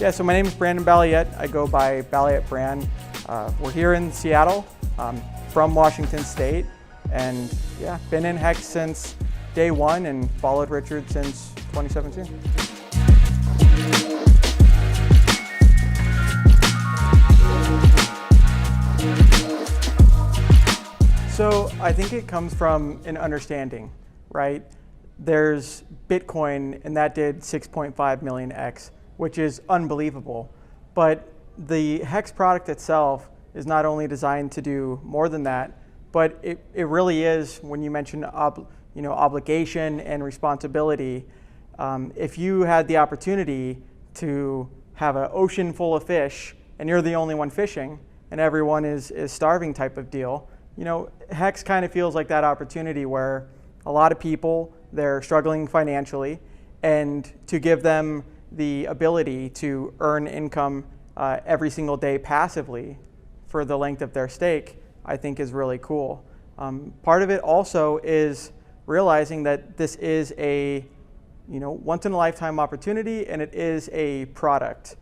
Yeah, so my name is Brandon Balliet. I go by BallietBran. We're here in Seattle, from Washington State, and yeah, been in Hex since day one and followed Richard since 2017. So I think it comes from an understanding, right? There's Bitcoin, and that did 6.5 million X, which is unbelievable. But the Hex product itself is not only designed to do more than that, but it really is, when you mention obligation and responsibility, if you had the opportunity to have an ocean full of fish and you're the only one fishing and everyone is starving type of deal, Hex kind of feels like that opportunity where a lot of people, they're struggling financially, and to give them the ability to earn income every single day passively for the length of their stake, I think is really cool. Part of it also is realizing that this is a once in a lifetime opportunity, and it is a product.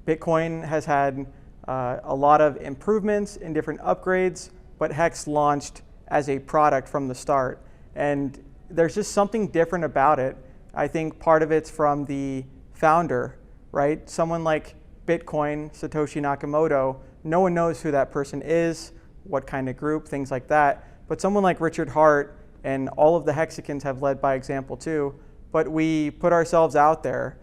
Bitcoin has had a lot of improvements and different upgrades, but Hex launched as a product from the start. And there's just something different about it. I think part of it's from the founder, right? Someone like Bitcoin, Satoshi Nakamoto, no one knows who that person is, what kind of group, things like that. But someone like Richard Hart and all of the Hexicans have led by example too, but we put ourselves out there.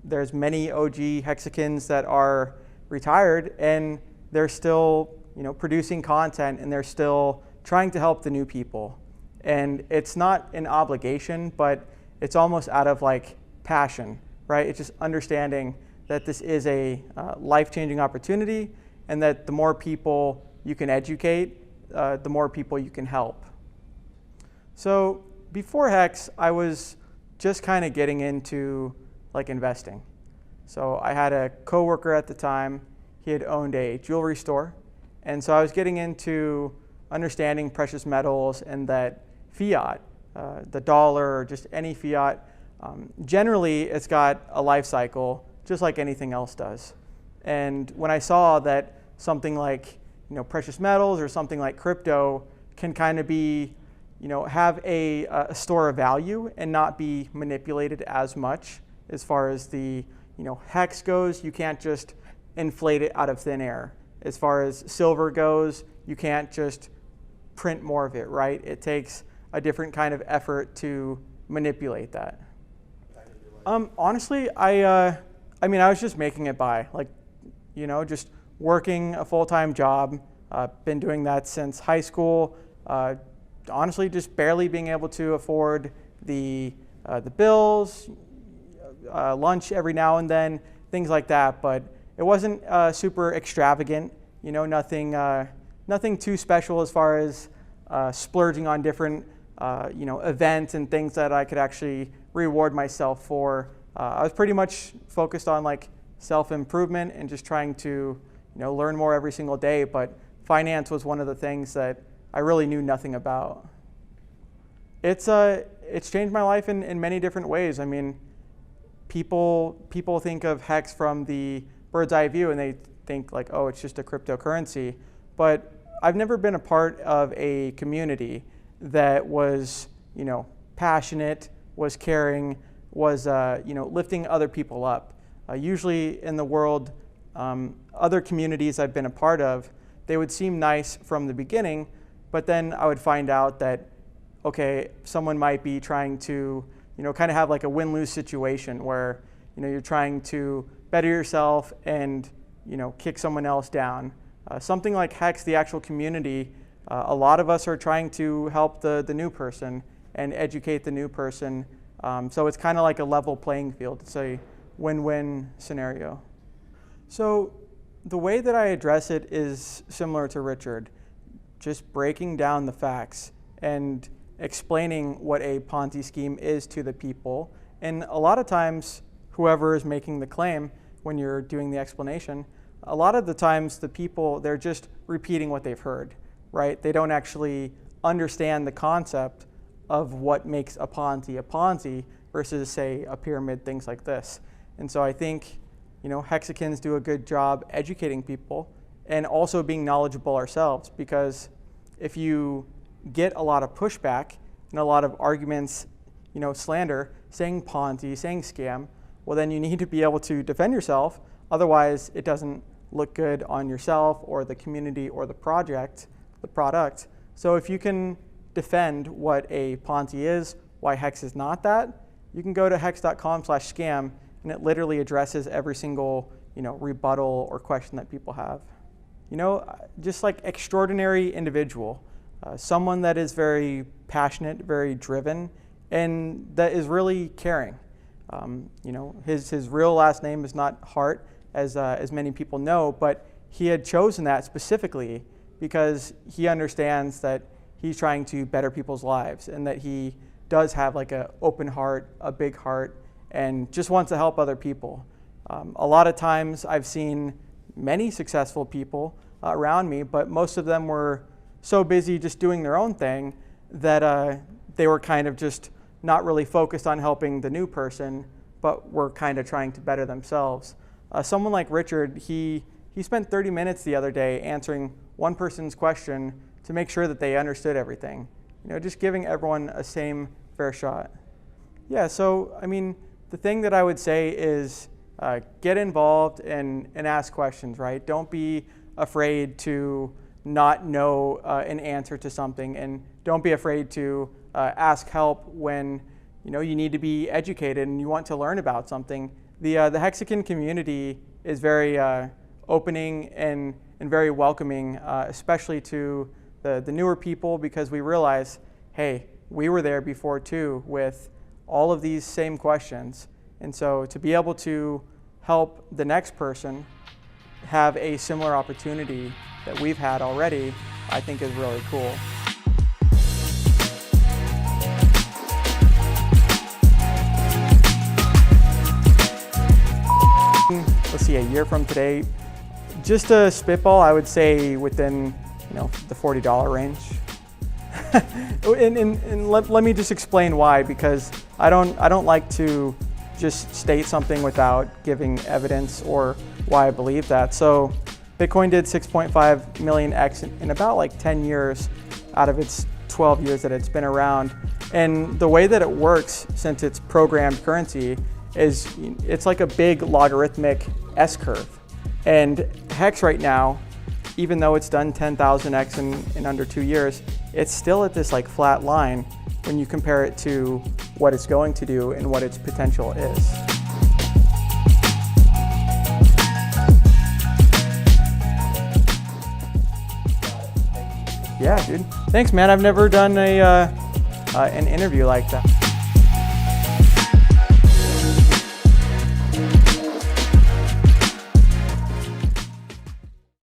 There's many OG Hexicans that are retired, and they're still producing content, and they're still trying to help the new people. And it's not an obligation, but it's almost out of like passion, right? It's just understanding that this is a life-changing opportunity, and that the more people you can educate, the more people you can help. So before Hex, I was just kind of getting into like investing. So I had a coworker at the time. He had owned a jewelry store. And so I was getting into understanding precious metals, and that fiat, the dollar, or just any fiat, generally it's got a life cycle just like anything else does. And when I saw that something like precious metals or something like crypto can kind of be, have a store of value and not be manipulated as much as far as the Hex goes, you can't just inflate it out of thin air. As far as silver goes, you can't just print more of it, right? It takes a different kind of effort to manipulate that. Honestly, I was just making it by, just working a full-time job. Been doing that since high school. Honestly, just barely being able to afford the bills, lunch every now and then, things like that. But it wasn't super extravagant. Nothing too special as far as splurging on different events and things that I could actually reward myself for. I was pretty much focused on like self-improvement and just trying to learn more every single day. But finance was one of the things that I really knew nothing about. It's changed my life in many different ways. I mean, people think of Hex from the bird's eye view, and they think like, oh, it's just a cryptocurrency. But I've never been a part of a community that was, passionate, was caring, was, lifting other people up. Usually in the world, other communities I've been a part of, they would seem nice from the beginning, but then I would find out that, okay, someone might be trying to, kind of have like a win-lose situation where, you're trying to better yourself and, kick someone else down. Something like Hex, the actual community, a lot of us are trying to help the new person and educate the new person. So it's kind of like a level playing field. It's a win-win scenario. So the way that I address it is similar to Richard, just breaking down the facts and explaining what a Ponzi scheme is to the people. And a lot of times, whoever is making the claim, when you're doing the explanation, a lot of the times the people, they're just repeating what they've heard, right? They don't actually understand the concept of what makes a Ponzi versus, say, a pyramid, things like this. And so I think Hexicans do a good job educating people and also being knowledgeable ourselves, because if you get a lot of pushback and a lot of arguments, slander, saying Ponzi, saying scam, well, then you need to be able to defend yourself. Otherwise, it doesn't look good on yourself or the community or the product. So if you can defend what a Ponzi is, why Hex is not that, you can go to hex.com/scam, and it literally addresses every single rebuttal or question that people have. Just like extraordinary individual, someone that is very passionate, very driven, and that is really caring. His real last name is not Hart, as many people know, but he had chosen that specifically because he understands that he's trying to better people's lives, and that he does have like an open heart, a big heart, and just wants to help other people. A lot of times I've seen many successful people around me, but most of them were so busy just doing their own thing that they were kind of just not really focused on helping the new person, but were kind of trying to better themselves. Someone like Richard, he spent 30 minutes the other day answering one person's question to make sure that they understood everything. Just giving everyone a same fair shot. Yeah, so the thing that I would say is get involved and ask questions, right? Don't be afraid to not know an answer to something, and don't be afraid to ask help when you need to be educated and you want to learn about something. The Hexican community is very opening and very welcoming, especially to the newer people, because we realize, hey, we were there before too with all of these same questions. And so to be able to help the next person have a similar opportunity that we've had already, I think is really cool. Let's see, a year from today, just a spitball, I would say within the $40 range. and let me just explain why, because I don't like to just state something without giving evidence or why I believe that. So Bitcoin did 6.5 million X in about like 10 years out of its 12 years that it's been around. And the way that it works, since it's programmed currency, is it's like a big logarithmic S-curve. And Hex right now, even though it's done 10,000x in under 2 years, it's still at this like flat line when you compare it to what it's going to do and what its potential is. Yeah, dude. Thanks, man. I've never done an interview like that.